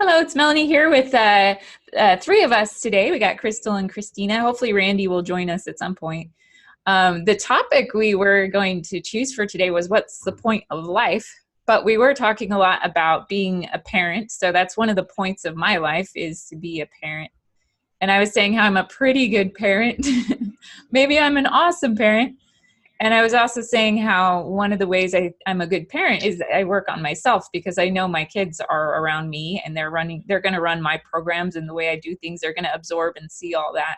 Hello, it's Melanie here with three of us today. We got Krystal and Christina. Hopefully Randi will join us at some point. The topic we were going to choose for today was what's the point of life? But we were talking a lot about being a parent. So that's one of the points of my life, is to be a parent. And I was saying how I'm a pretty good parent. Maybe I'm an awesome parent. And I was also saying how one of the ways I'm a good parent is I work on myself, because I know my kids are around me and they're going to run my programs, and the way I do things, they're going to absorb and see all that.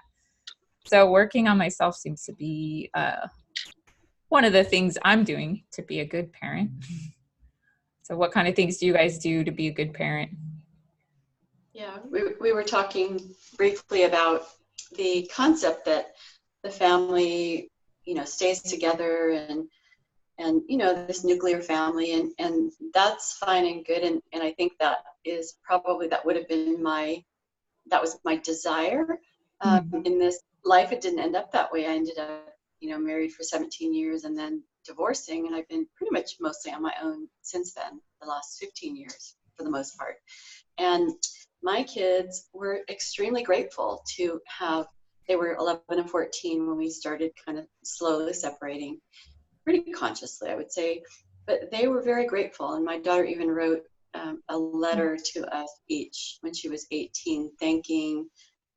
So working on myself seems to be one of the things I'm doing to be a good parent. So what kind of things do you guys do to be a good parent? Yeah, we were talking briefly about the concept that the family, stays together and this nuclear family, and that's fine and good, and I think that would have been that was my desire in this life. It didn't end up that way. I ended up married for 17 years and then divorcing, and I've been pretty much mostly on my own since then, the last 15 years for the most part. And my kids were extremely grateful to have, they were 11 and 14 when we started kind of slowly separating, pretty consciously, I would say, but they were very grateful. And my daughter even wrote a letter to us each when she was 18, thanking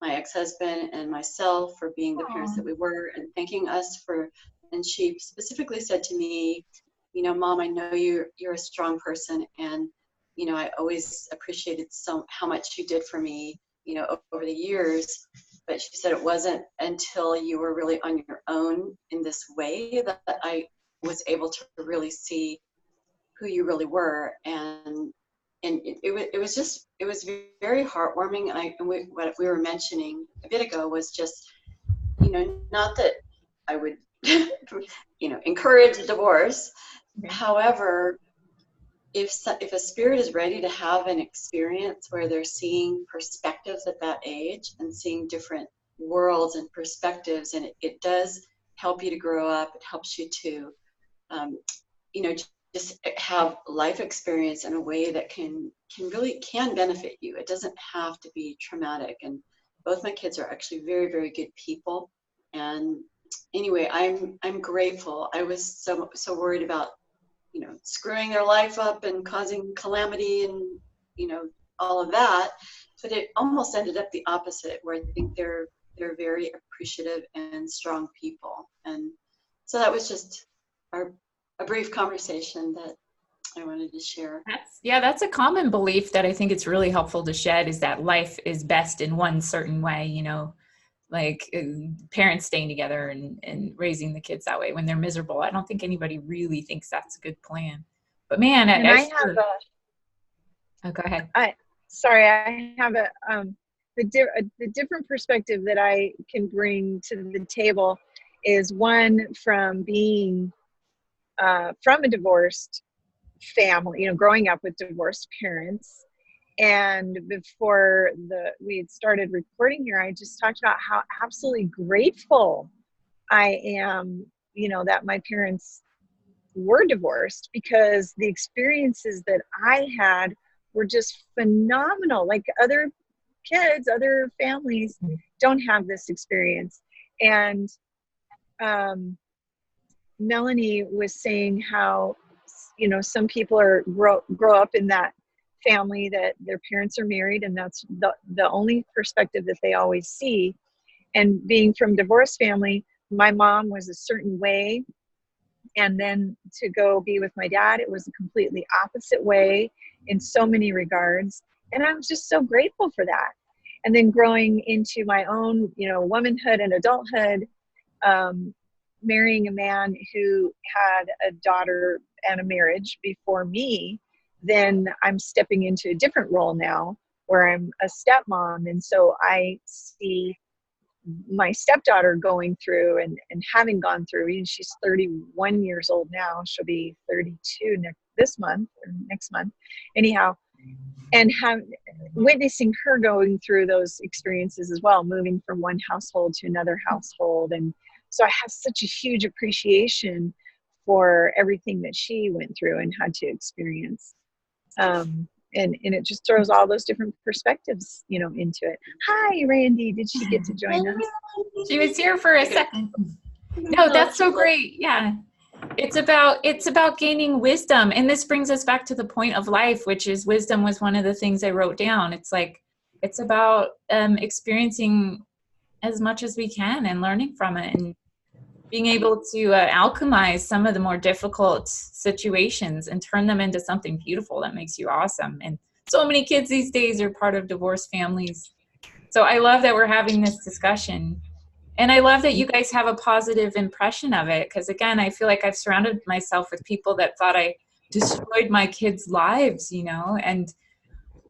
my ex-husband and myself for being the parents that we were, and thanking us for, and she specifically said to me, Mom, I know you're a strong person, and I always appreciated how much you did for me, over the years. But she said it wasn't until you were really on your own in this way that I was able to really see who you really were. And it was very heartwarming. And what we were mentioning a bit ago was just, not that I would, encourage a divorce. However, if a spirit is ready to have an experience where they're seeing perspectives at that age and seeing different worlds and perspectives, and it does help you to grow up. It helps you to, just have life experience in a way that can benefit you. It doesn't have to be traumatic. And both my kids are actually very, very good people. And anyway, I'm grateful. I was so worried about screwing their life up and causing calamity and, all of that. But it almost ended up the opposite, where I think they're very appreciative and strong people. And so that was just a brief conversation that I wanted to share. That's a common belief that I think it's really helpful to shed, is that life is best in one certain way, like parents staying together and raising the kids that way when they're miserable. I don't think anybody really thinks that's a good plan. But man, oh, go ahead. I have the different perspective that I can bring to the table is one from being from a divorced family, growing up with divorced parents. And before we had started recording here, I just talked about how absolutely grateful I am, that my parents were divorced, because the experiences that I had were just phenomenal. Like other kids, other families don't have this experience. And Melanie was saying how, some people grow up in that family that their parents are married, and that's the only perspective that they always see. And being from divorced family, my mom was a certain way, and then to go be with my dad, it was a completely opposite way in so many regards. And I was just so grateful for that. And then growing into my own, womanhood and adulthood, marrying a man who had a daughter and a marriage before me, then I'm stepping into a different role now where I'm a stepmom. And so I see my stepdaughter going through and having gone through, she's 31 years old now. She'll be 32 next month. Anyhow, and witnessing her going through those experiences as well, moving from one household to another household. And so I have such a huge appreciation for everything that she went through and had to experience. And it just throws all those different perspectives, you know, into it. Hi, Randi. Did she get to join us? She was here for a second. No, that's so great. Yeah. It's about gaining wisdom. And this brings us back to the point of life, which is wisdom was one of the things I wrote down. It's like, it's about experiencing as much as we can and learning from it and being able to alchemize some of the more difficult situations and turn them into something beautiful that makes you awesome. And so many kids these days are part of divorced families. So I love that we're having this discussion. And I love that you guys have a positive impression of it. Because again, I feel like I've surrounded myself with people that thought I destroyed my kids' lives, you know, and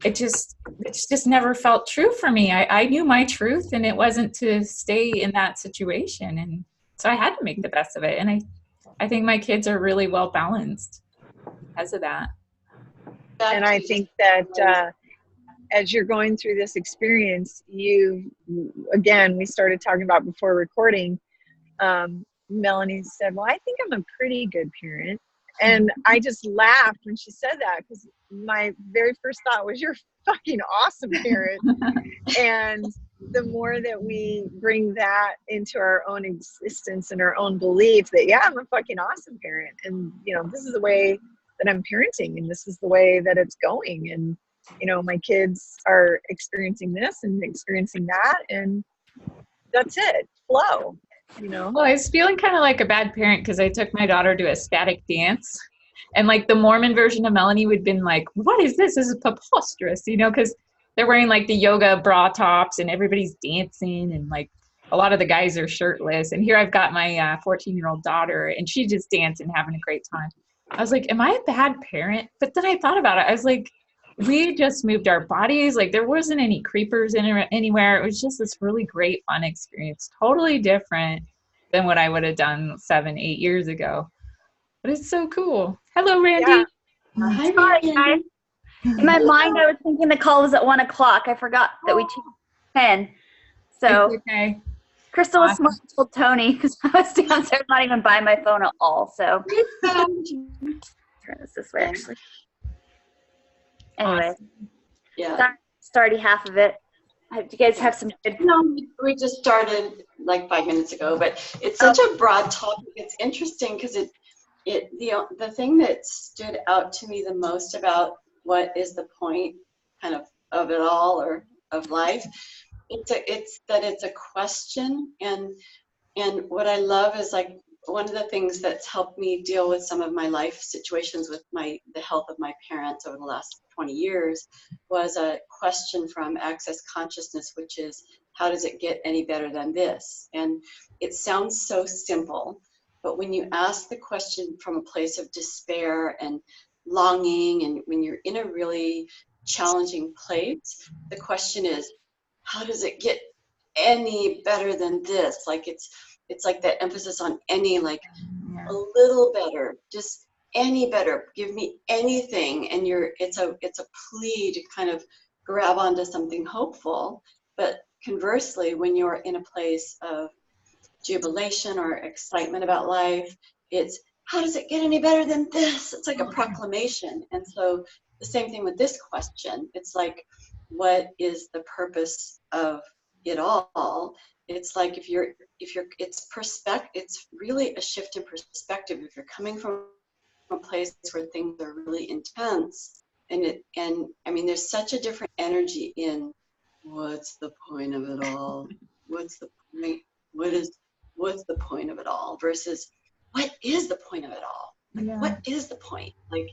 it's just never felt true for me. I knew my truth, and it wasn't to stay in that situation. And so I had to make the best of it. And I think my kids are really well balanced because of that. And I think that as you're going through this experience, again, we started talking about before recording, Melanie said, well, I think I'm a pretty good parent. And I just laughed when she said that, because my very first thought was, you're a fucking awesome parent. And the more that we bring that into our own existence and our own belief that, yeah, I'm a fucking awesome parent. And, you know, this is the way that I'm parenting, and this is the way that it's going. And, you know, my kids are experiencing this and experiencing that, and that's it. Flow. You know? Well, I was feeling kind of like a bad parent because I took my daughter to a static dance, and like the Mormon version of Melanie would have been like, what is this? This is preposterous, you know, because they're wearing like the yoga bra tops and everybody's dancing, and like a lot of the guys are shirtless. And here I've got my 14-year-old daughter, and she's just dancing, having a great time. I was like, am I a bad parent? But then I thought about it. I was like, we just moved our bodies. Like there wasn't any creepers anywhere. It was just this really great fun experience. Totally different than what I would have done 7-8 years ago. But it's so cool. Hello, Randi. Yeah. Hi, Sorry, Randi. guys. In my mind, I was thinking the call was at 1 o'clock. I forgot that we changed 10. So It's okay. Krystal was smart and told Tony, because I was downstairs not even by my phone at all. So turn this way, actually. Anyway, Yeah. that's already half of it. Do you guys have some good? No, we just started like 5 minutes ago, but it's such a broad topic. It's interesting because the thing that stood out to me the most about what is the point kind of it all, or of life, it's that it's a question. And what I love is, like, one of the things that's helped me deal with some of my life situations with the health of my parents over the last 20 years was a question from Access Consciousness, which is, how does it get any better than this? And it sounds so simple, but when you ask the question from a place of despair and longing, and when you're in a really challenging place, the question is, how does it get any better than this? Like it's like that emphasis on any, like a little better, just any better, give me anything. And it's a plea to kind of grab onto something hopeful. But conversely, when you're in a place of jubilation or excitement about life, it's, how does it get any better than this? It's like a proclamation. And so the same thing with this question. It's like, what is the purpose of it all? It's like, it's really a shift in perspective. If you're coming from a place where things are really intense, and I mean, there's such a different energy in, what's the point of it all? What's the point? What's the point of it all? Versus, what is the point of it all? Like, what is the point? Like,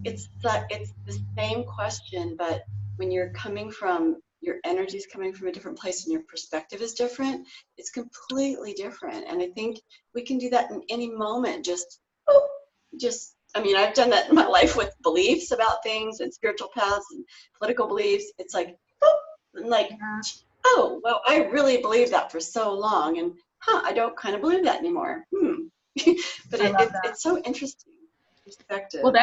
it's the same question, but when you're coming from, your energy is coming from a different place and your perspective is different, it's completely different. And I think we can do that in any moment. I mean, I've done that in my life with beliefs about things and spiritual paths and political beliefs. It's like, oh, well, I really believed that for so long, and I don't kind of believe that anymore. But it's so interesting perspective. Well,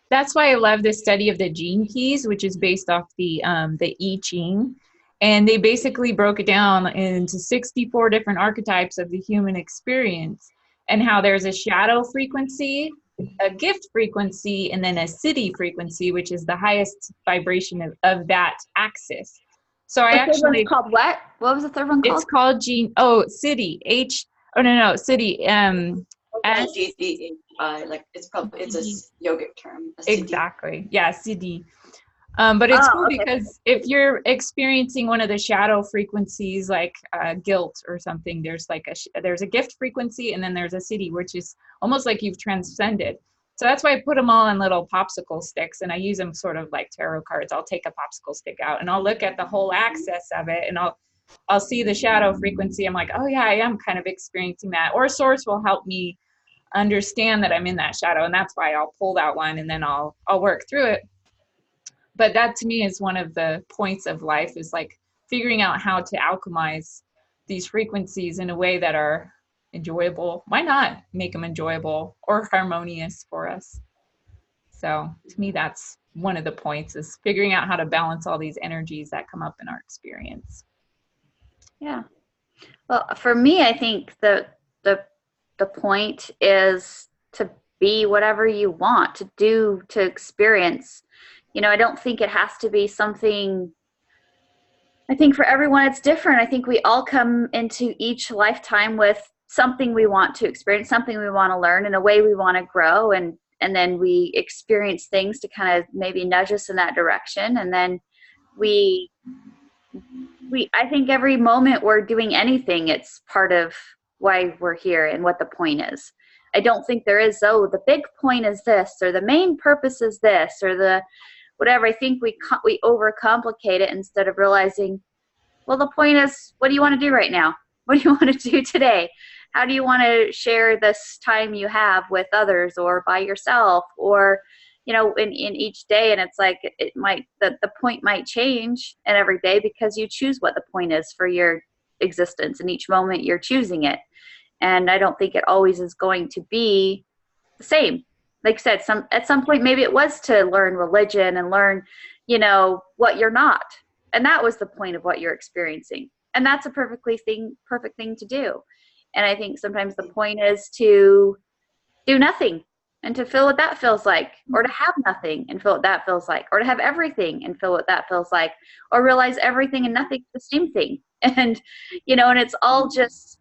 that's why I love the study of the gene keys, which is based off the I Ching. And they basically broke it down into 64 different archetypes of the human experience, and how there's a shadow frequency, a gift frequency and then a city frequency, which is the highest vibration of that axis. So The I third one's actually, called what? What was the third one called? it's called city, city, SDDI, like it's a yogic term. A siddhi. exactly. Yeah, city. But it's cool okay. because if you're experiencing one of the shadow frequencies, like guilt or something, there's like there's a gift frequency, and then there's a city, which is almost like you've transcended. So that's why I put them all on little popsicle sticks, and I use them sort of like tarot cards. I'll take a popsicle stick out, and I'll look at the whole axis of it, and I'll see the shadow frequency. I'm like, oh yeah, I am kind of experiencing that. Or source will help me understand that I'm in that shadow, and that's why I'll pull that one, and then I'll work through it. But that to me is one of the points of life, is like figuring out how to alchemize these frequencies in a way that are enjoyable. Why not make them enjoyable or harmonious for us? So to me, that's one of the points, is figuring out how to balance all these energies that come up in our experience. Yeah. Well, for me, I think the point is to be whatever you want to do, to experience. You know, I don't think it has to be something. I think for everyone it's different. I think we all come into each lifetime with something we want to experience, something we want to learn, in a way we want to grow, and then we experience things to kind of maybe nudge us in that direction, and then I think every moment we're doing anything, it's part of why we're here and what the point is. I don't think there is, the big point is this, or the main purpose is this, or the whatever. I think we overcomplicate it instead of realizing, well, the point is, what do you want to do right now? What do you want to do today? How do you want to share this time you have with others, or by yourself, or, you know, in each day? And it's like, the point might change in every day, because you choose what the point is for your existence, and each moment you're choosing it. And I don't think it always is going to be the same. Like I said, at some point, maybe it was to learn religion and learn, you know, what you're not. And that was the point of what you're experiencing. And that's a perfect thing to do. And I think sometimes the point is to do nothing and to feel what that feels like, or to have nothing and feel what that feels like, or to have everything and feel what that feels like, or realize everything and nothing is the same thing. And, you know, and it's all just,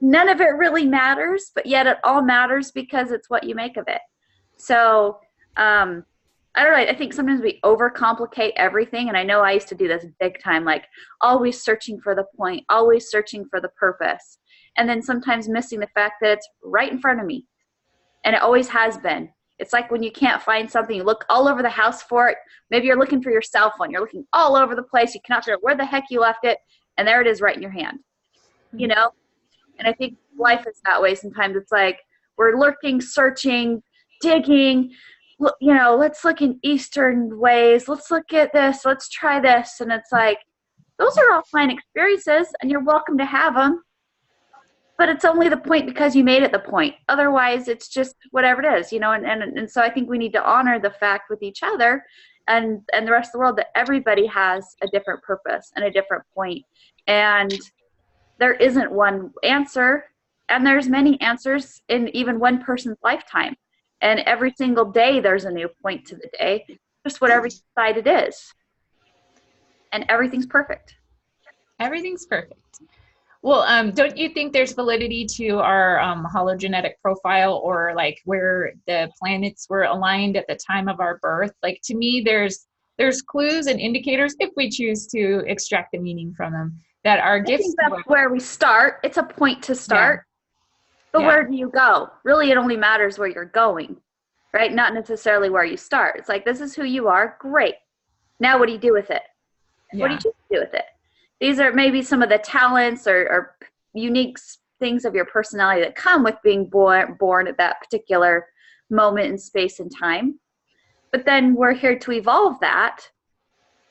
none of it really matters, but yet it all matters because it's what you make of it. So, I don't know. I think sometimes we overcomplicate everything. And I know I used to do this big time, like always searching for the point, always searching for the purpose. And then sometimes missing the fact that it's right in front of me. And it always has been. It's like when you can't find something, you look all over the house for it. Maybe you're looking for your cell phone. You're looking all over the place. You cannot figure out where the heck you left it. And there it is right in your hand, you know? And I think life is that way sometimes. It's like we're looking, searching, digging, you know, let's look in Eastern ways. Let's look at this. Let's try this. And it's like, those are all fine experiences, and you're welcome to have them. But it's only the point because you made it the point. Otherwise, it's just whatever it is, you know. And so I think we need to honor the fact with each other and the rest of the world that everybody has a different purpose and a different point. And there isn't one answer, and there's many answers in even one person's lifetime. And every single day there's a new point to the day, just whatever you decide it is. And everything's perfect. Everything's perfect. Well, don't you think there's validity to our hologenetic profile, or like where the planets were aligned at the time of our birth? Like, to me, there's clues and indicators, if we choose to extract the meaning from them, that our gifts. I think that's where we start. It's a point to start. Yeah. But where do you go? Really, it only matters where you're going, right? Not necessarily where you start. It's like, this is who you are. Great. Now what do you do with it? Yeah. What do you choose to do with it? These are maybe some of the talents or unique things of your personality that come with being born at that particular moment in space and time. But then we're here to evolve that,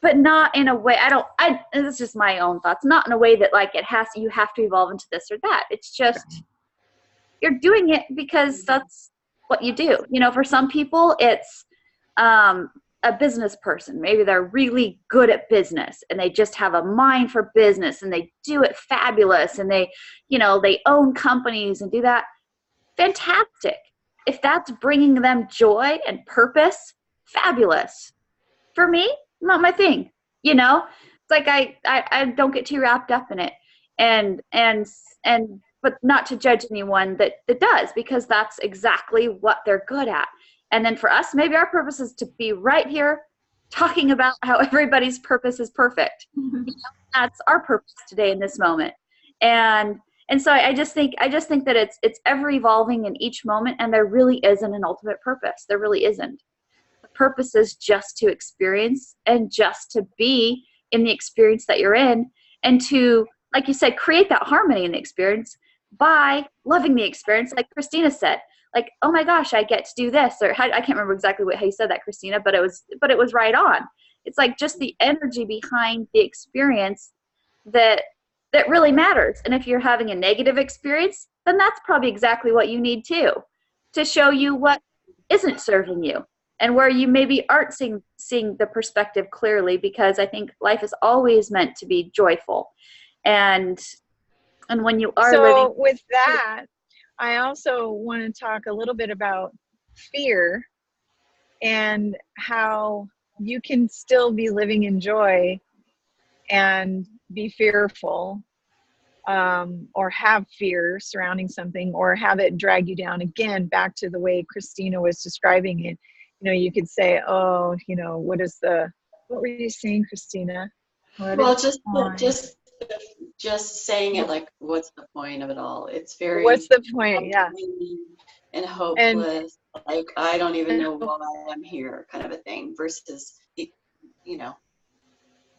but not in a way, this is just my own thoughts, not in a way that like you have to evolve into this or that. It's just, you're doing it because that's what you do. You know, for some people it's a business person. Maybe they're really good at business and they just have a mind for business and they do it fabulous, and they, you know, they own companies and do that. Fantastic. if that's bringing them joy and purpose, fabulous. For me, not my thing. You know, it's like I don't get too wrapped up in it, and but not to judge anyone that does, because that's exactly what they're good at. And then for us, maybe our purpose is to be right here talking about how everybody's purpose is perfect. That's our purpose today in this moment. And so I just think that it's ever evolving in each moment, and there really isn't an ultimate purpose. There really isn't. The purpose is just to experience and just to be in the experience that you're in, and to, like you said, create that harmony in the experience by loving the experience. Like Christina said, like, oh my gosh, I get to do this, or I can't remember exactly how you said that, Christina, but it was right on. It's like just the energy behind the experience that really matters. And if you're having a negative experience, then that's probably exactly what you need too, to show you what isn't serving you and where you maybe aren't seeing the perspective clearly, because I think life is always meant to be joyful. And when you are living. With that, I also want to talk a little bit about fear and how you can still be living in joy and be fearful, or have fear surrounding something, or have it drag you down. Again, back to the way Christina was describing it. You know, you could say, oh, you know, what were you saying, Christina? Well, just saying it like, what's the point of it all? It's very. What's the point? Yeah. And hopeless. Like, I don't even know why I'm here, kind of a thing. Versus, you know,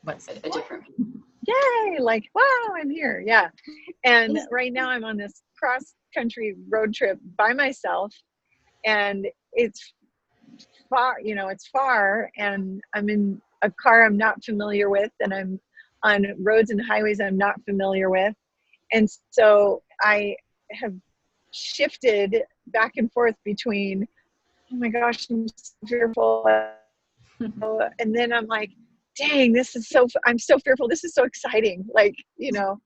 What's it? A different. Yay! Like, wow, I'm here. Yeah. And right now I'm on this cross-country road trip by myself, and it's far. You know, it's far, and I'm in a car I'm not familiar with, and I'm on roads and highways I'm not familiar with. And so I have shifted back and forth between, oh my gosh, I'm so fearful. And then I'm like, dang, I'm so fearful. This is so exciting. Like, you know,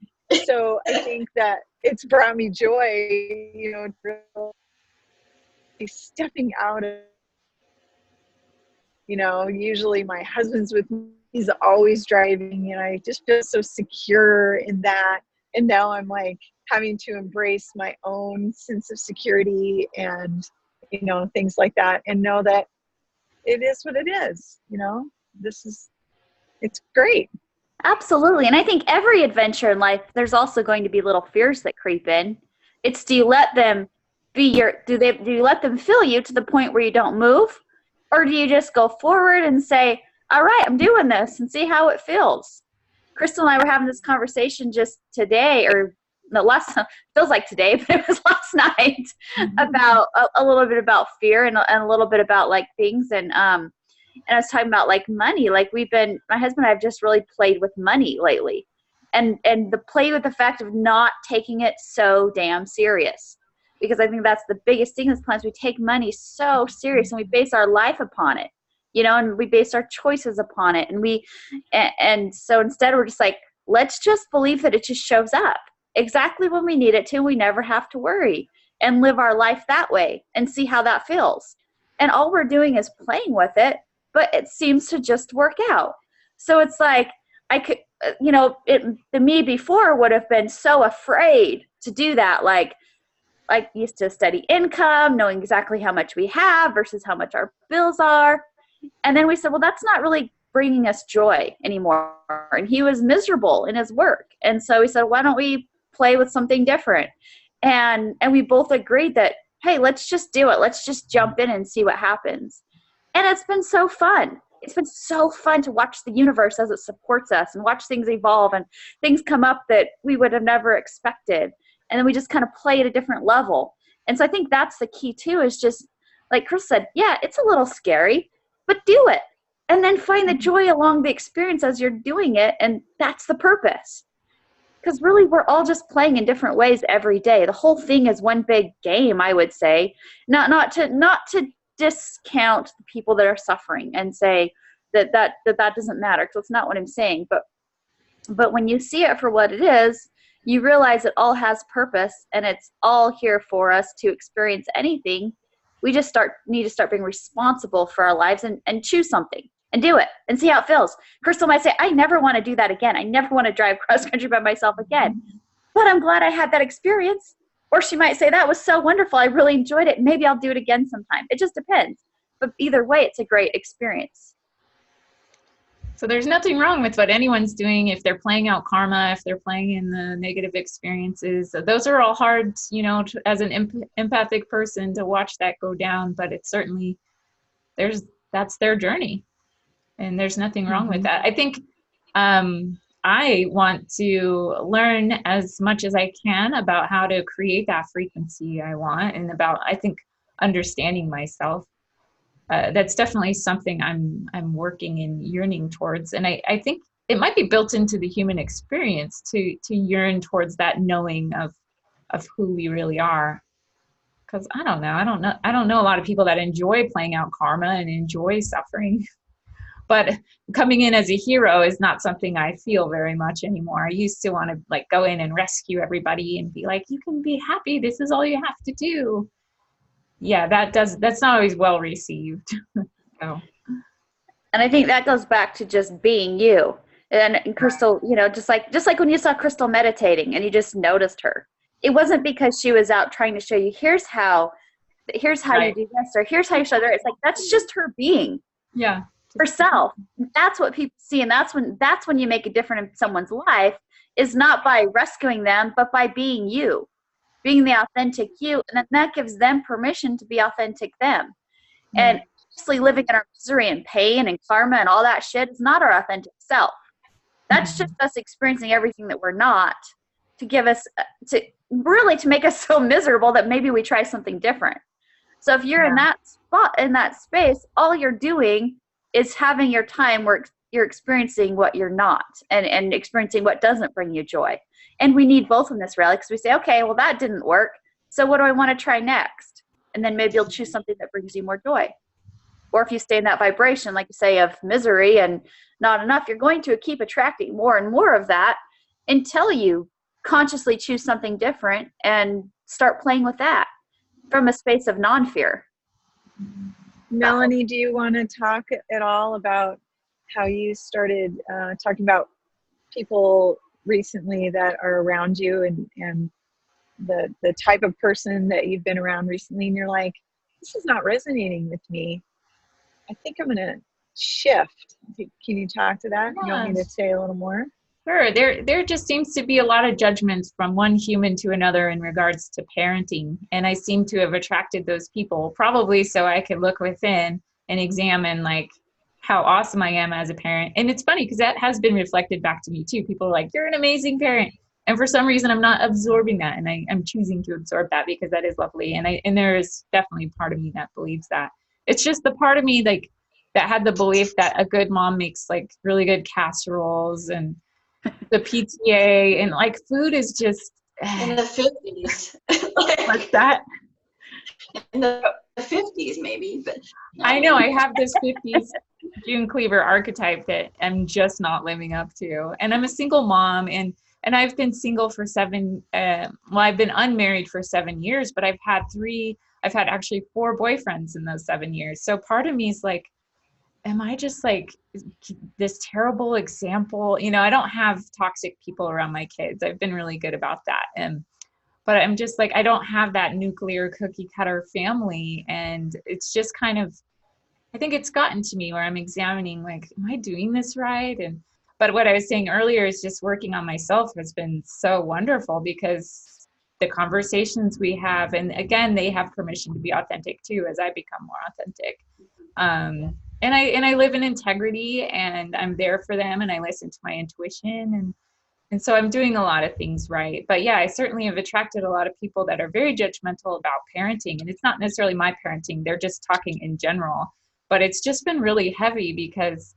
so I think that it's brought me joy, you know, really stepping out of, you know, usually my husband's with me. He's always driving, and I just feel so secure in that. And now I'm like having to embrace my own sense of security and, you know, things like that, and know that it is what it is. You know, it's great. Absolutely. And I think every adventure in life, there's also going to be little fears that creep in. It's, do you let them do you let them fill you to the point where you don't move? Or do you just go forward and say, all right, I'm doing this, and see how it feels? Krystal and I were having this conversation just today, or no, feels like today, but it was last night, about a little bit about fear and a little bit about like things. And I was talking about like money. Like my husband and I have just really played with money lately, and the play with the fact of not taking it so damn serious, because I think that's the biggest thing is we take money so serious, and we base our life upon it, you know, and we base our choices upon it. And so instead we're just like, let's just believe that it just shows up exactly when we need it to. We never have to worry, and live our life that way and see how that feels. And all we're doing is playing with it, but it seems to just work out. So it's like, I could, you know, the me before would have been so afraid to do that. Like used to steady income, knowing exactly how much we have versus how much our bills are. And then we said, well, that's not really bringing us joy anymore. And he was miserable in his work. And so we said, why don't we play with something different? And we both agreed that, hey, let's just do it. Let's just jump in and see what happens. And it's been so fun. It's been so fun to watch the universe as it supports us, and watch things evolve and things come up that we would have never expected. And then we just kind of play at a different level. And so I think that's the key too, is just like Chris said, yeah, it's a little scary, but do it. And then find the joy along the experience as you're doing it. And that's the purpose. Because really, we're all just playing in different ways every day. The whole thing is one big game, I would say. Not to discount the people that are suffering and say that doesn't matter, because that's not what I'm saying. But when you see it for what it is, you realize it all has purpose, and it's all here for us to experience anything We just need to start being responsible for our lives and choose something and do it and see how it feels. Krystal might say, I never want to do that again. I never want to drive cross country by myself again. But I'm glad I had that experience. Or she might say, that was so wonderful. I really enjoyed it. Maybe I'll do it again sometime. It just depends. But either way, it's a great experience. So there's nothing wrong with what anyone's doing if they're playing out karma, if they're playing in the negative experiences. So those are all hard, you know, as an empathic person to watch that go down. But it's certainly, that's their journey. And there's nothing wrong with that. I think I want to learn as much as I can about how to create that frequency I want, and about, I think, understanding myself. That's definitely something I'm working and yearning towards. And I think it might be built into the human experience to yearn towards that knowing of who we really are. Because I don't know a lot of people that enjoy playing out karma and enjoy suffering. But coming in as a hero is not something I feel very much anymore. I used to want to like go in and rescue everybody and be like, you can be happy. This is all you have to do. Yeah, that's not always well received. So. And I think that goes back to just being you. And Krystal, you know, just like when you saw Krystal meditating and you just noticed her. It wasn't because she was out trying to show you, here's how right. You do this, or here's how you show that. It's like, that's just her being. Yeah. Herself. That's what people see. And that's when you make a difference in someone's life, is not by rescuing them, but by being you, being the authentic you. And then that gives them permission to be authentic them. And obviously living in our misery and pain and karma and all that shit is not our authentic self. That's just us experiencing everything that we're not, to give us, to make us so miserable that maybe we try something different. So if you're in that spot, in that space, all you're doing is having your time where you're experiencing what you're not, and experiencing what doesn't bring you joy. And we need both in this rally, because we say, okay, well, that didn't work. So what do I want to try next? And then maybe you'll choose something that brings you more joy. Or if you stay in that vibration, like you say, of misery and not enough, you're going to keep attracting more and more of that until you consciously choose something different and start playing with that from a space of non-fear. Melanie, do you want to talk at all about how you started talking about people recently that are around you, and the type of person that you've been around recently, and you're like, this is not resonating with me. I think I'm going to shift. Can you talk to that? Yeah. You want me to say a little more? Sure. There just seems to be a lot of judgments from one human to another in regards to parenting. And I seem to have attracted those people, probably so I could look within and examine like how awesome I am as a parent. And it's funny because that has been reflected back to me too. People are like, you're an amazing parent. And for some reason, I'm not absorbing that. And I'm choosing to absorb that because that is lovely. And there is definitely part of me that believes that. It's just the part of me like that had the belief that a good mom makes like really good casseroles and the PTA, and like food is just in the 50s. What's that? In the 50s maybe, but I know I have this 50s June Cleaver archetype that I'm just not living up to. And I'm a single mom, and I've been single for I've been unmarried for 7 years, but I've had actually 4 boyfriends in those 7 years. So part of me is like, am I just like this terrible example? You know, I don't have toxic people around my kids. I've been really good about that. But I'm just like, I don't have that nuclear cookie cutter family. And it's just kind of, I think it's gotten to me where I'm examining like, am I doing this right? But what I was saying earlier is just working on myself has been so wonderful, because the conversations we have, and again, they have permission to be authentic too, as I become more authentic. And I live in integrity, and I'm there for them, and I listen to my intuition, and so I'm doing a lot of things right. But yeah, I certainly have attracted a lot of people that are very judgmental about parenting, and it's not necessarily my parenting, they're just talking in general. But it's just been really heavy because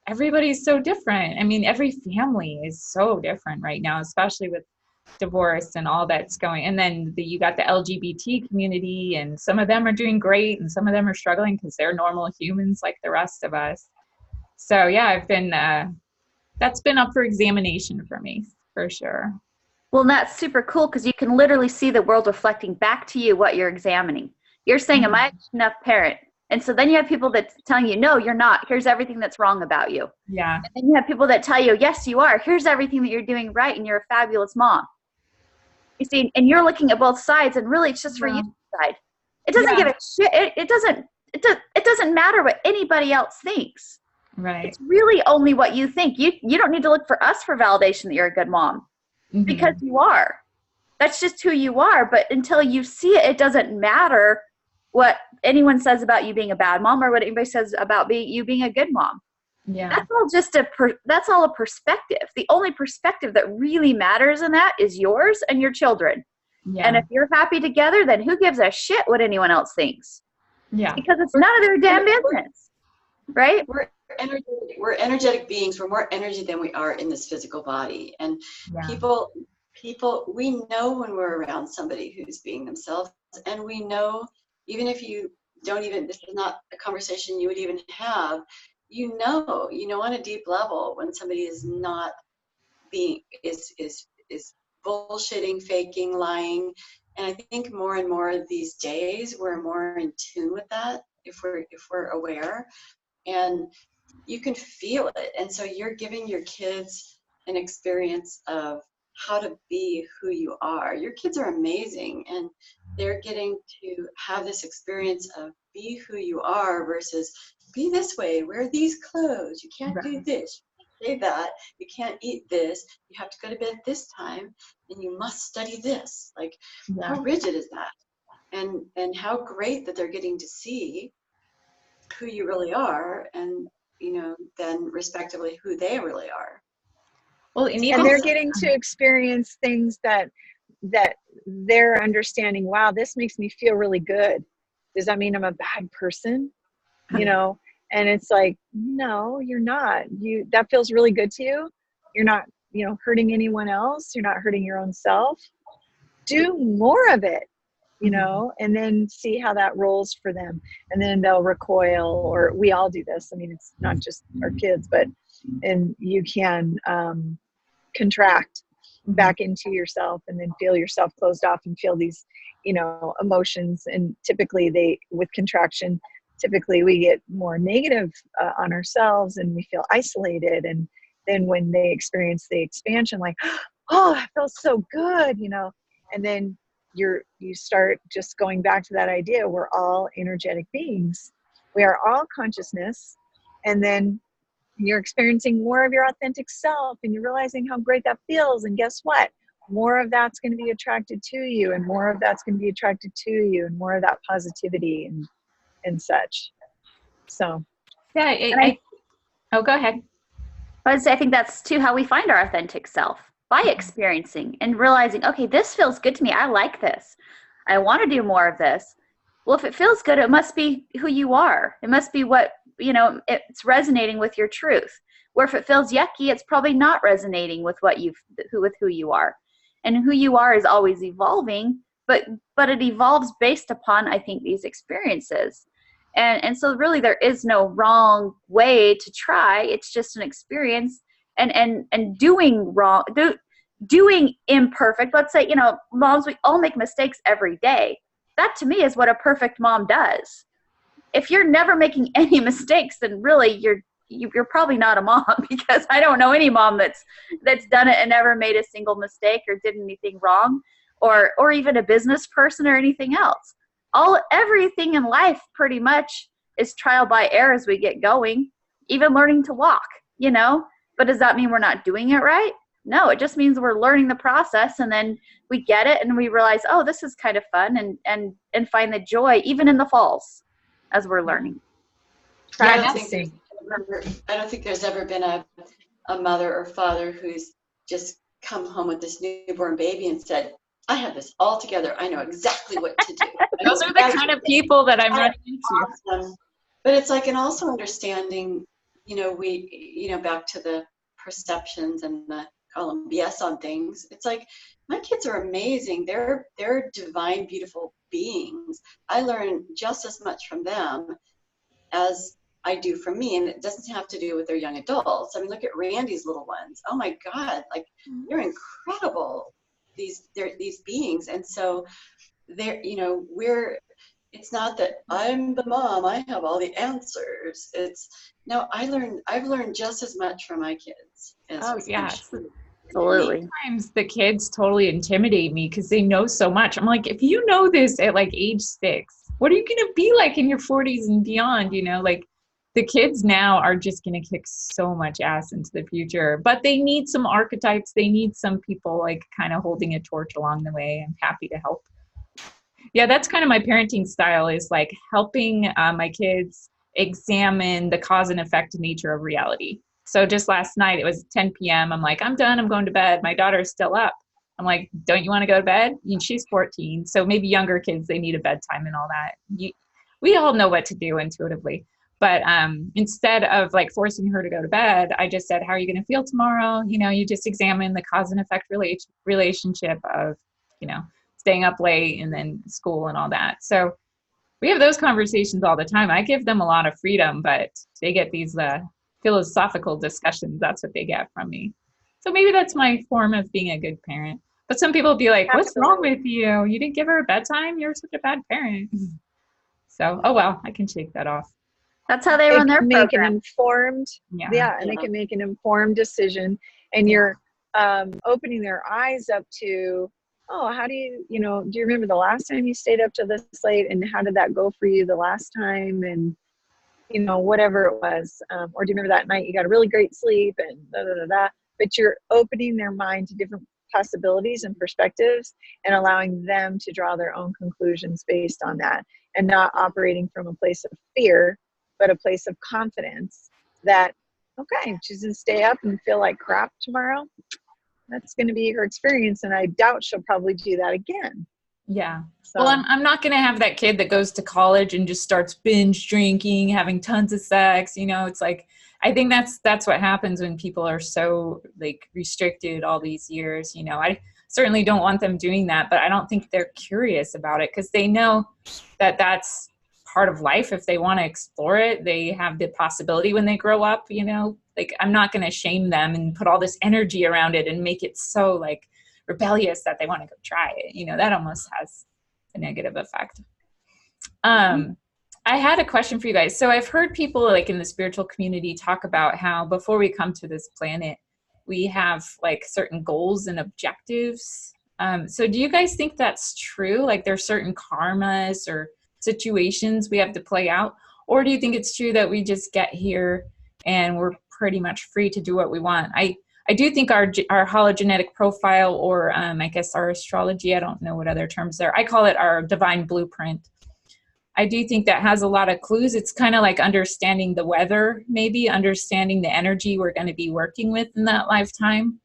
everybody's so different. I mean, every family is so different right now, especially with divorce and all that's going. And then you got the LGBT community, and some of them are doing great and some of them are struggling because they're normal humans like the rest of us. So yeah, I've been that's been up for examination for me, for sure. Well, that's super cool, because you can literally see the world reflecting back to you what you're examining. You're saying, am I a good enough parent? And so then you have people that telling you, no, you're not. Here's everything that's wrong about you. Yeah. And then you have people that tell you, yes, you are. Here's everything that you're doing right, and you're a fabulous mom. You see, and you're looking at both sides, and really it's just for you to decide. It doesn't give a shit. It doesn't matter what anybody else thinks. Right. It's really only what you think. You don't need to look for us for validation that you're a good mom, because you are. That's just who you are. But until you see it, it doesn't matter what anyone says about you being a bad mom or what anybody says about you being a good mom. Yeah. That's all just that's all a perspective. The only perspective that really matters in that is yours and your children. Yeah. And if you're happy together, then who gives a shit what anyone else thinks? Yeah. Because it's none of their damn business. Right? We're energetic beings. We're more energy than we are in this physical body. And people, we know when we're around somebody who's being themselves, and we know, even if you don't even, this is not a conversation you would even have, you know on a deep level when somebody is not being, is bullshitting, faking, lying. And I think more and more these days, we're more in tune with that if we're aware. And you can feel it. And so you're giving your kids an experience of how to be who you are. Your kids are amazing, and they're getting to have this experience of be who you are versus be this way, wear these clothes, you can't do this, you can't say that, you can't eat this, you have to go to bed at this time, and you must study this. Like, how rigid is that? And how great that they're getting to see who you really are, and then respectively who they really are. Well, and they're getting to experience things that they're understanding. Wow, this makes me feel really good. Does that mean I'm a bad person? And it's like, no, you're not. That feels really good to you. You're not, hurting anyone else. You're not hurting your own self. Do more of it. And then see how that rolls for them. And then they'll recoil, or we all do this. I mean, it's not just our kids, and you can contract back into yourself, and then feel yourself closed off and feel these, emotions. And typically with contraction, we get more negative on ourselves, and we feel isolated. And then when they experience the expansion, like, oh, that feels so good, and then you start just going back to that idea. We're all energetic beings. We are all consciousness. And then you're experiencing more of your authentic self, and you're realizing how great that feels. And guess what? More of that's going to be attracted to you, and more of that's going to be attracted to you, and more of that positivity and such. So, yeah. Oh, go ahead. I think that's too how we find our authentic self, by experiencing and realizing, okay, this feels good to me. I like this. I want to do more of this. Well, if it feels good, it must be who you are. It must be what, it's resonating with your truth. Where if it feels yucky, it's probably not resonating with who you are. And who you are is always evolving, but it evolves based upon, I think, these experiences. And so really there is no wrong way to try. It's just an experience. And doing wrong, doing imperfect. Let's say, moms, we all make mistakes every day. That to me is what a perfect mom does. If you're never making any mistakes, then really you're probably not a mom, because I don't know any mom that's done it and never made a single mistake or did anything wrong, or even a business person or anything else. Everything in life pretty much is trial by error as we get going, even learning to walk, But does that mean we're not doing it right? No, it just means we're learning the process, and then we get it and we realize, oh, this is kind of fun, and find the joy even in the falls as we're learning. I don't think there's ever been a mother or father who's just come home with this newborn baby and said, I have this all together. I know exactly what to do. Those are the kind of people that I'm running into. Awesome. But it's like, and also understanding, back to the perceptions and the call them BS on things. It's like, my kids are amazing. They're divine, beautiful beings. I learn just as much from them as I do from me, and it doesn't have to do with their young adults. I mean, look at Randy's little ones. Oh my God, like, they're incredible. These beings, and so they're, it's not that I'm the mom, I have all the answers. It's no, I've learned just as much from my kids as Oh, I'm yeah. sure. Absolutely. Sometimes the kids totally intimidate me because they know so much. I'm like, if you know this at like age 6, what are you going to be like in your 40s and beyond? You know, like the kids now are just going to kick so much ass into the future, but they need some archetypes. They need some people like kind of holding a torch along the way. I'm happy to help. Yeah, that's kind of my parenting style, is like helping my kids examine the cause and effect nature of reality. So just last night, it was 10 p.m. I'm like, I'm done. I'm going to bed. My daughter's still up. I'm like, don't you want to go to bed? And she's 14. So maybe younger kids, they need a bedtime and all that. We all know what to do intuitively. But instead of like forcing her to go to bed, I just said, how are you going to feel tomorrow? You know, you just examine the cause and effect relationship of, you know, staying up late and then school and all that. So we have those conversations all the time. I give them a lot of freedom, but they get these philosophical discussions. That's what they get from me. So maybe that's my form of being a good parent. But some people will be like, what's wrong with you? You didn't give her a bedtime? You're such a bad parent. So, oh well, I can shake that off. That's how they They run their can make an program. informed, and they Yeah. can make an informed decision, and you're opening their eyes up to, oh, how do you do you remember the last time you stayed up till this late, and how did that go for you the last time, and whatever it was, or do you remember that night you got a really great sleep and da da da da. But you're opening their mind to different possibilities and perspectives, and allowing them to draw their own conclusions based on that, and not operating from a place of fear, but a place of confidence that, okay, she's going to stay up and feel like crap tomorrow. That's going to be her experience, and I doubt she'll probably do that again. Yeah. So, Well, I'm not going to have that kid that goes to college and just starts binge drinking, having tons of sex. You know, it's like, I think that's what happens when people are so like restricted all these years. You know, I certainly don't want them doing that, but I don't think they're curious about it because they know that that's part of life. If they want to explore it, they have the possibility when they grow up. You know, like I'm not going to shame them and put all this energy around it and make it so like rebellious that they want to go try it. You know, that almost has a negative effect. I had a question for you guys. So I've heard people like in the spiritual community talk about how before we come to this planet, we have like certain goals and objectives. So do you guys think that's true? Like there's certain karmas or situations we have to play out? Or do you think it's true that we just get here and we're pretty much free to do what we want? I do think our hologenetic profile, or I guess our astrology, I don't know what other terms there. I call it our divine blueprint. I do think that has a lot of clues. It's kind of like understanding the weather, maybe understanding the energy we're going to be working with in that lifetime.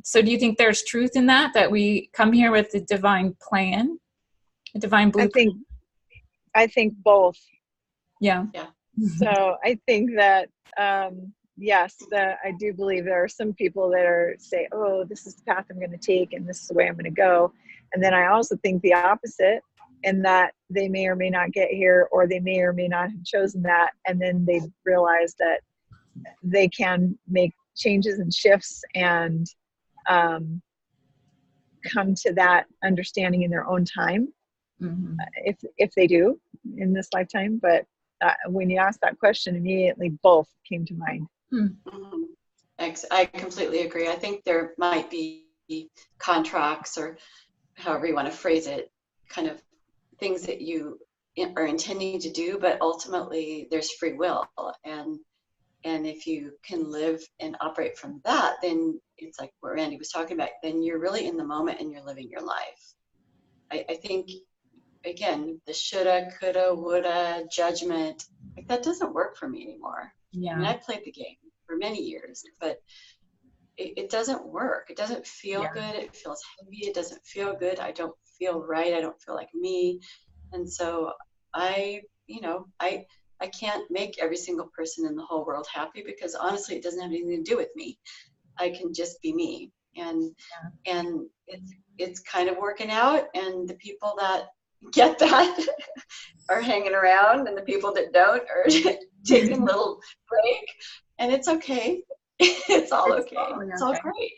So do you think there's truth in that we come here with the divine plan, a divine blueprint? I think both. Yeah. So I think that, yes, I do believe there are some people that say, oh, this is the path I'm going to take and this is the way I'm going to go. And then I also think the opposite, and that they may or may not get here, or they may or may not have chosen that. And then they realize that they can make changes and shifts and come to that understanding in their own time, if they do in this lifetime. But when you asked that question, immediately both came to mind. I completely agree. I think there might be contracts, or however you want to phrase it, kind of things that you are intending to do, but ultimately there's free will, and if you can live and operate from that, then it's like what Randi was talking about, then you're really in the moment and you're living your life. I think, again, the shoulda, coulda, woulda, judgment, like that doesn't work for me anymore. Yeah. I mean, I played the game for many years, but it doesn't work. It doesn't feel good. It feels heavy. It doesn't feel good. I don't feel right. I don't feel like me. And so I can't make every single person in the whole world happy, because honestly, it doesn't have anything to do with me. I can just be me. And it's kind of working out, and the people that get that are hanging around, and the people that don't are taking a little break, and it's okay. It's all okay. It's all great.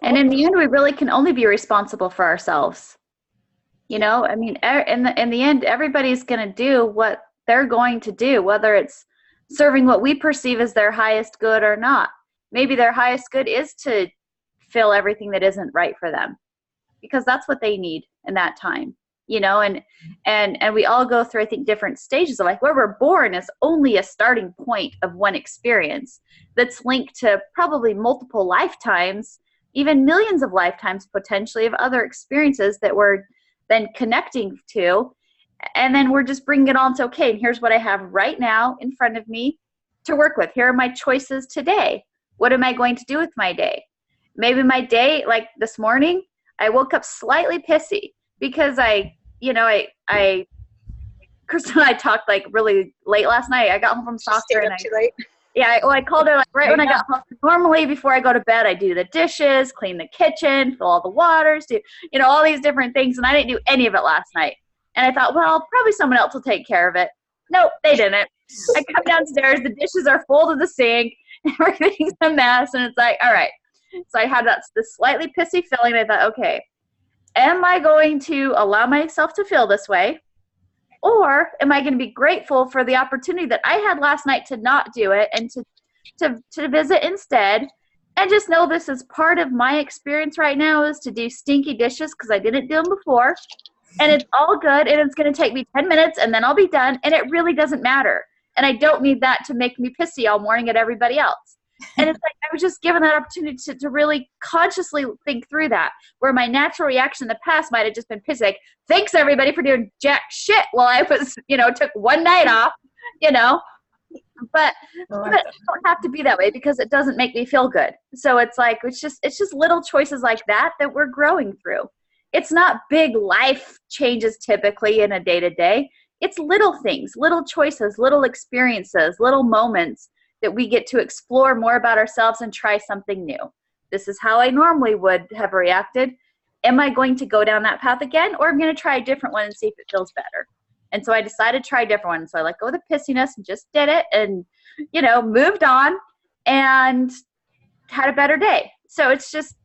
And in the end, we really can only be responsible for ourselves. You know, I mean, in the end, everybody's going to do what they're going to do, whether it's serving what we perceive as their highest good or not. Maybe their highest good is to fill everything that isn't right for them, because that's what they need in that time, you know. And we all go through, I think, different stages of life. Where we're born is only a starting point of one experience that's linked to probably multiple lifetimes, even millions of lifetimes potentially, of other experiences that we're then connecting to. And then we're just bringing it all to, okay, and here's what I have right now in front of me to work with. Here are my choices today. What am I going to do with my day? Maybe my day, like this morning, I woke up slightly pissy because Krystal and I talked like really late last night. I got home from soccer and too late. yeah, I called her like right when I got home. Normally before I go to bed, I do the dishes, clean the kitchen, fill all the waters, do, you know, all these different things. And I didn't do any of it last night. And I thought, well, probably someone else will take care of it. Nope, they didn't. I come downstairs, the dishes are full to the sink, everything's a mess. And it's like, all right. So I had this slightly pissy feeling. I thought, okay, am I going to allow myself to feel this way? Or am I going to be grateful for the opportunity that I had last night to not do it and to visit instead, and just know this is part of my experience right now, is to do stinky dishes because I didn't do them before, and it's all good, and it's going to take me 10 minutes and then I'll be done, and it really doesn't matter. And I don't need that to make me pissy all morning at everybody else. And it's like I was just given that opportunity to really consciously think through that, where my natural reaction in the past might have just been pissy, like, thanks everybody for doing jack shit while I was, you know, took one night off, you know. But it don't have to be that way because it doesn't make me feel good. So it's like it's just little choices like that we're growing through. It's not big life changes typically in a day-to-day. It's little things, little choices, little experiences, little moments that we get to explore more about ourselves and try something new. This is how I normally would have reacted. Am I going to go down that path again, or I'm going to try a different one and see if it feels better? And so I decided to try a different one. So I let go of the pissiness and just did it and, you know, moved on and had a better day. So it's just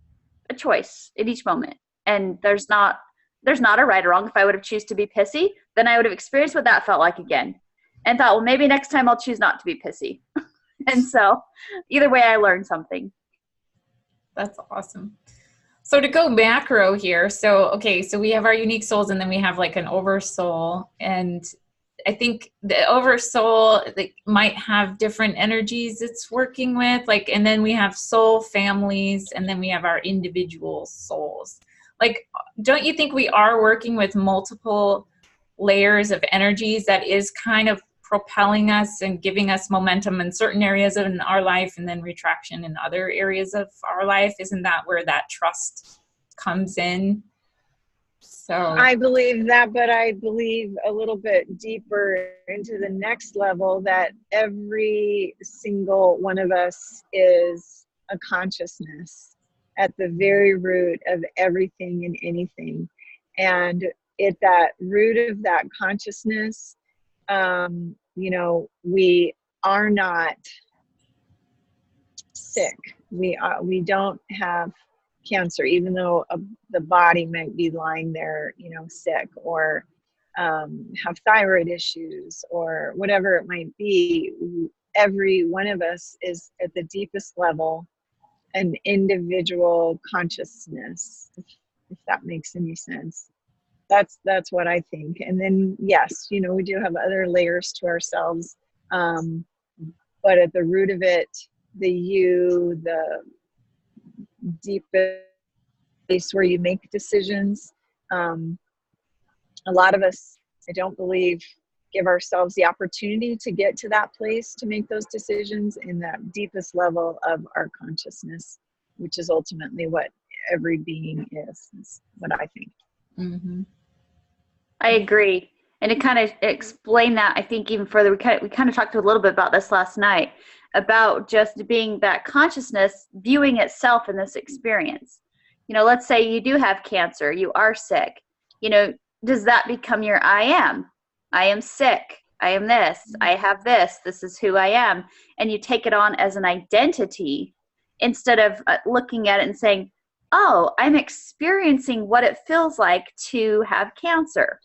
a choice in each moment. And there's not a right or wrong. If I would have choose to be pissy, then I would have experienced what that felt like again and thought, well, maybe next time I'll choose not to be pissy. And so either way, I learned something. That's awesome. So to go macro here, so we have our unique souls, and then we have like an oversoul. And I think the oversoul might have different energies it's working with, like, and then we have soul families, and then we have our individual souls. Like, don't you think we are working with multiple layers of energies that is kind of propelling us and giving us momentum in certain areas in our life and then retraction in other areas of our life? Isn't that where that trust comes in? So I believe that, but I believe a little bit deeper into the next level that every single one of us is a consciousness at the very root of everything and anything. And at that root of that consciousness, you know, we are not sick. We don't have cancer, even though the body might be lying there, you know, sick, or have thyroid issues or whatever it might be. Every one of us is at the deepest level an individual consciousness, if that makes any sense. That's what I think. And then, yes, you know, we do have other layers to ourselves, but at the root of it, the deepest place where you make decisions, a lot of us, I don't believe, give ourselves the opportunity to get to that place to make those decisions in that deepest level of our consciousness, which is ultimately what every being is what I think. mm-hmm. I agree. And to kind of explain that, I think even further, we kind of talked a little bit about this last night, about just being that consciousness viewing itself in this experience. You know, let's say you do have cancer, you are sick. You know, does that become your I am? I am sick. I am this. I have this. This is who I am. And you take it on as an identity instead of looking at it and saying, oh, I'm experiencing what it feels like to have cancer.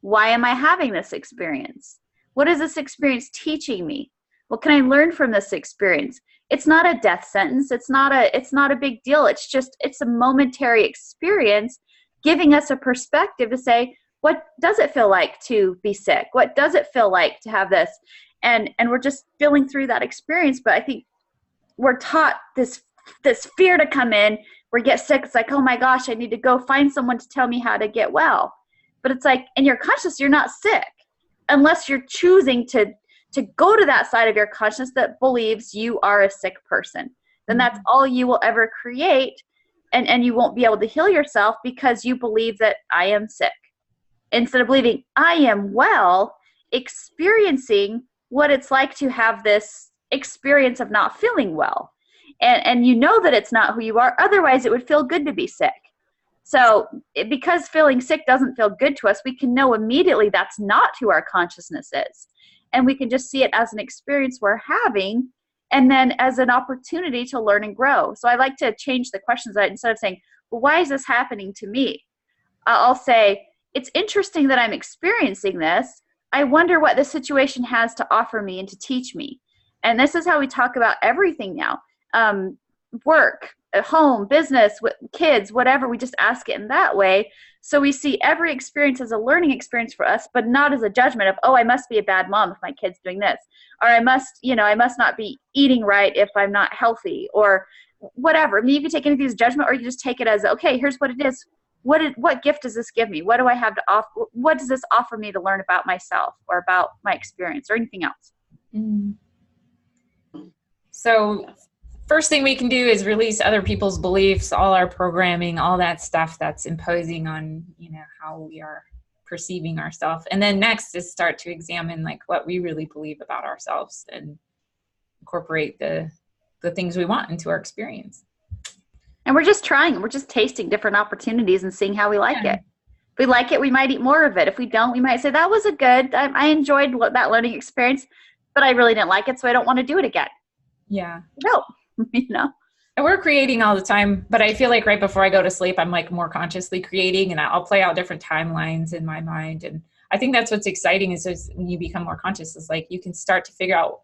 Why am I having this experience? What is this experience teaching me? What can I learn from this experience? It's not a death sentence. It's not a big deal. It's a momentary experience giving us a perspective to say, what does it feel like to be sick? What does it feel like to have this? And we're just feeling through that experience. But I think we're taught this fear to come in. We get sick. It's like, oh my gosh, I need to go find someone to tell me how to get well. But it's like, in your consciousness, you're not sick unless you're choosing to go to that side of your consciousness that believes you are a sick person. Then that's all you will ever create. And you won't be able to heal yourself because you believe that I am sick. Instead of believing I am well, experiencing what it's like to have this experience of not feeling well. And you know that it's not who you are. Otherwise, it would feel good to be sick. So because feeling sick doesn't feel good to us, we can know immediately that's not who our consciousness is. And we can just see it as an experience we're having, and then as an opportunity to learn and grow. So I like to change the questions. Instead of saying, well, why is this happening to me? I'll say, it's interesting that I'm experiencing this. I wonder what this situation has to offer me and to teach me. And this is how we talk about everything now. Work, home, business, kids, whatever. We just ask it in that way. So we see every experience as a learning experience for us, but not as a judgment of, oh, I must be a bad mom if my kid's doing this. Or I must not be eating right if I'm not healthy, or whatever. I mean, you can take anything as judgment, or you can just take it as, okay, here's what it is. What gift does this give me? What do I have to offer? What does this offer me to learn about myself or about my experience or anything else? So first thing we can do is release other people's beliefs, all our programming, all that stuff that's imposing on, how we are perceiving ourselves. And then next is start to examine like what we really believe about ourselves and incorporate the things we want into our experience. And we're just trying. We're just tasting different opportunities and seeing how we like it. If we like it, we might eat more of it. If we don't, we might say, that was I enjoyed that learning experience, but I really didn't like it, so I don't want to do it again. Yeah. No, And we're creating all the time, but I feel like right before I go to sleep, I'm like more consciously creating, and I'll play out different timelines in my mind. And I think that's what's exciting is when you become more conscious, is like you can start to figure out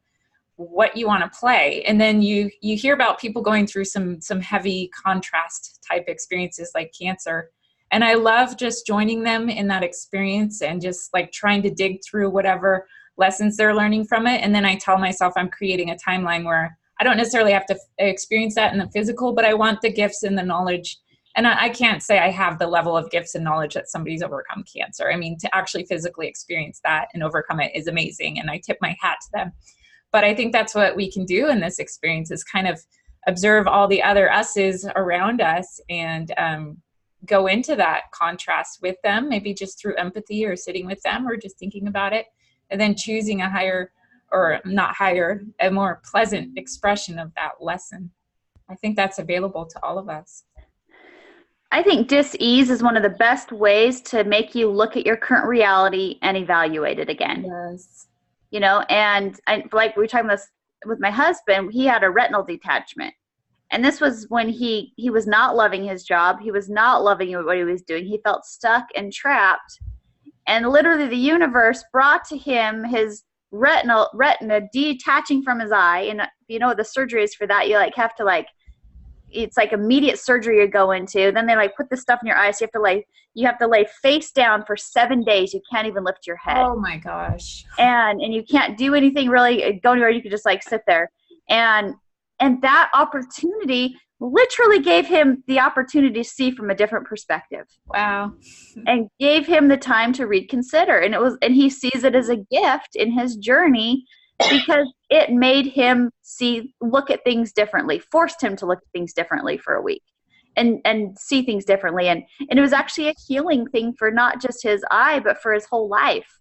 what you want to play. And then you hear about people going through some heavy contrast type experiences like cancer. And I love just joining them in that experience and just like trying to dig through whatever lessons they're learning from it. And then I tell myself I'm creating a timeline where I don't necessarily have to experience that in the physical, but I want the gifts and the knowledge. And I can't say I have the level of gifts and knowledge that somebody's overcome cancer. I mean, to actually physically experience that and overcome it is amazing. And I tip my hat to them. But I think that's what we can do in this experience, is kind of observe all the other us's around us and go into that contrast with them, maybe just through empathy or sitting with them or just thinking about it, and then choosing a more pleasant expression of that lesson. I think that's available to all of us. I think dis-ease is one of the best ways to make you look at your current reality and evaluate it again. Yes. And like we were talking about this with my husband, he had a retinal detachment. And this was when he was not loving his job. He was not loving what he was doing. He felt stuck and trapped. And literally the universe brought to him his retina detaching from his eye. And the surgery is for that. You have to it's like immediate surgery you go into. Then they put this stuff in your eyes. So you have to lay face down for 7 days. You can't even lift your head. Oh my gosh. And you can't do anything really, go anywhere. You could just sit there. And that opportunity literally gave him the opportunity to see from a different perspective. Wow. And gave him the time to reconsider. And he sees it as a gift in his journey, because it made him look at things differently, forced him to look at things differently for a week and see things differently. And it was actually a healing thing for not just his eye, but for his whole life.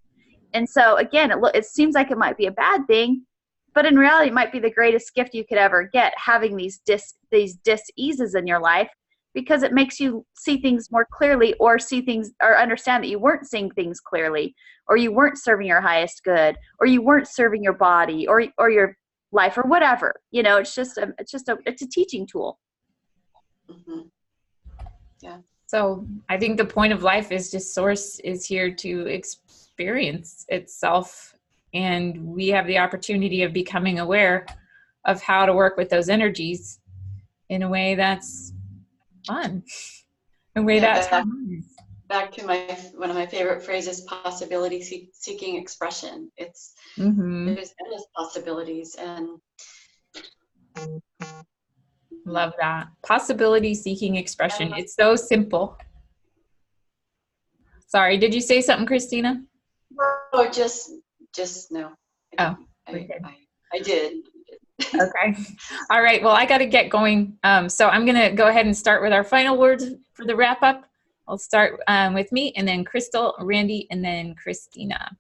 And so again, it seems like it might be a bad thing, but in reality, it might be the greatest gift you could ever get, having these dis-eases in your life, because it makes you see things more clearly, or see things, or understand that you weren't seeing things clearly, or you weren't serving your highest good, or you weren't serving your body or your life, or whatever. It's a teaching tool. Mm-hmm. So I think the point of life is just source is here to experience itself. And we have the opportunity of becoming aware of how to work with those energies in a way that's fun, in a way that's harmonious. Back to one of my favorite phrases, possibility seeking expression. It's there's endless possibilities, and love that. Possibility seeking expression. It's so simple. Sorry, did you say something, Christina? Oh, just no. I did. Okay. All right. Well, I got to get going. So I'm going to go ahead and start with our final words for the wrap up. I'll start with me, and then Krystal, Randi, and then Christina.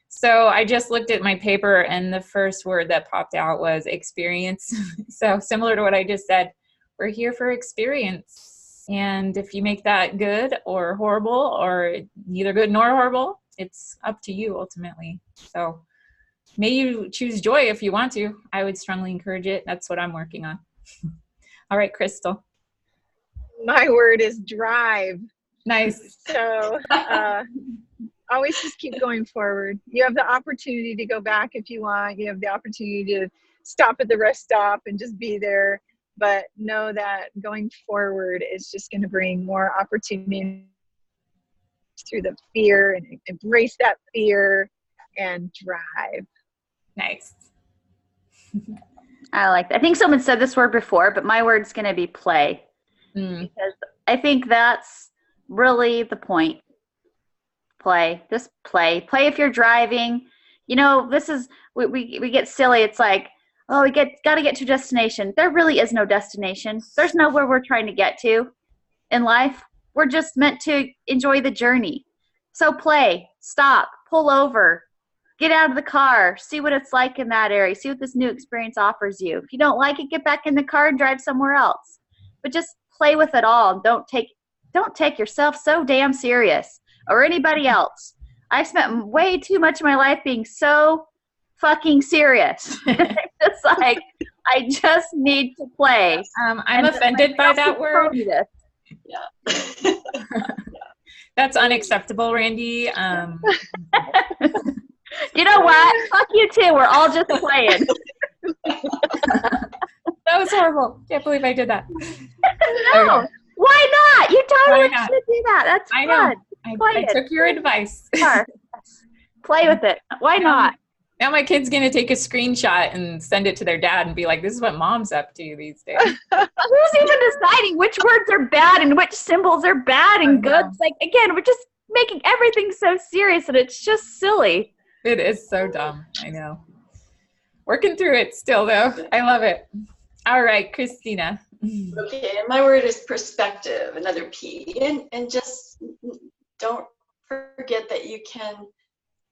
So I just looked at my paper, and the first word that popped out was experience. So similar to what I just said, we're here for experience. And if you make that good or horrible, or neither good nor horrible, it's up to you ultimately. So may you choose joy if you want to. I would strongly encourage it. That's what I'm working on. All right, Krystal. My word is drive. Nice. So always just keep going forward. You have the opportunity to go back if you want. You have the opportunity to stop at the rest stop and just be there. But know that going forward is just going to bring more opportunity through the fear, and embrace that fear and drive. Nice. I like that. I think someone said this word before, but my word's going to be play. Because I think that's really the point. Play. Just play. Play if you're driving. You know, this is, we get silly. It's like, oh, we got to get to a destination. There really is no destination. There's nowhere we're trying to get to in life. We're just meant to enjoy the journey. So play, stop, pull over, get out of the car, see what it's like in that area, see what this new experience offers you. If you don't like it, get back in the car and drive somewhere else. But just play with it all. Don't take yourself so damn serious, or anybody else. I spent way too much of my life being so fucking serious. It's like, I just need to play. I'm offended by that word. Yeah. That's unacceptable, Randi. You know what? Fuck you too. We're all just playing. That was horrible. Can't believe I did that. No. Why not? You totally should do that. That's I fun. know. I took your advice. Play with it. Why not? Now my kid's going to take a screenshot and send it to their dad and be like, this is what mom's up to these days. Who's even deciding which words are bad and which symbols are bad and good? It's like, again, we're just making everything so serious, and it's just silly. It is so dumb. I know. Working through it still, though. I love it. All right, Christina. Okay, and my word is perspective, another P. And just don't forget that you can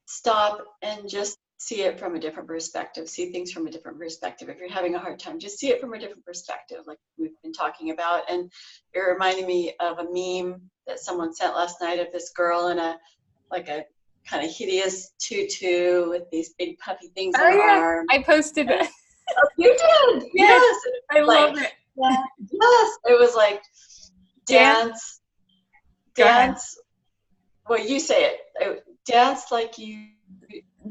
stop and just see it from a different perspective, see things from a different perspective. If you're having a hard time, just see it from a different perspective, like we've been talking about. And it reminded me of a meme that someone sent last night of this girl in a kind of hideous tutu with these big puffy things on her arm. I posted it. Oh, you did? Yes. I love it. Yeah, yes. It was like dance. Well, you say it. Dance like you.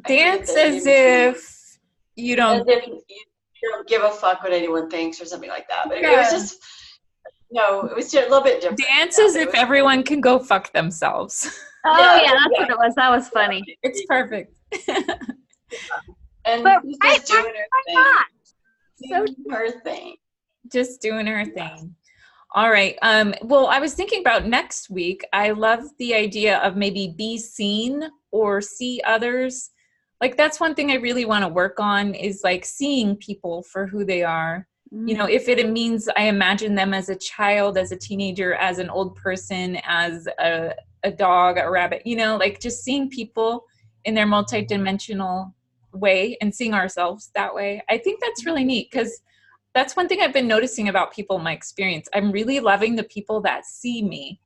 Dance as if you don't. As if you don't give a fuck what anyone thinks or something like that. But it was just, it was just a little bit different. Dance as if everyone can go fuck themselves. Oh, yeah, that's what it was. That was funny. It's perfect. And but just doing her thing. Just doing her thing. All right. Well, I was thinking about next week. I love the idea of maybe be seen or see others. Like, that's one thing I really want to work on, is like seeing people for who they are. You know, if it means I imagine them as a child, as a teenager, as an old person, as a dog, a rabbit, like just seeing people in their multidimensional way and seeing ourselves that way. I think that's really neat, because that's one thing I've been noticing about people in my experience. I'm really loving the people that see me.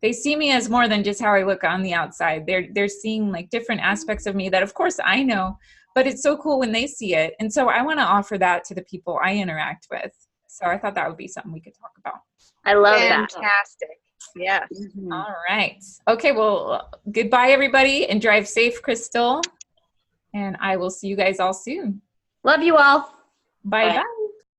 They see me as more than just how I look on the outside. They're seeing like different aspects of me that of course I know, but it's so cool when they see it. And so I want to offer that to the people I interact with. So I thought that would be something we could talk about. I love that. Fantastic. Yes. Mhm. All right. Okay, well, goodbye, everybody, and drive safe, Krystal. And I will see you guys all soon. Love you all. Bye-bye. Bye.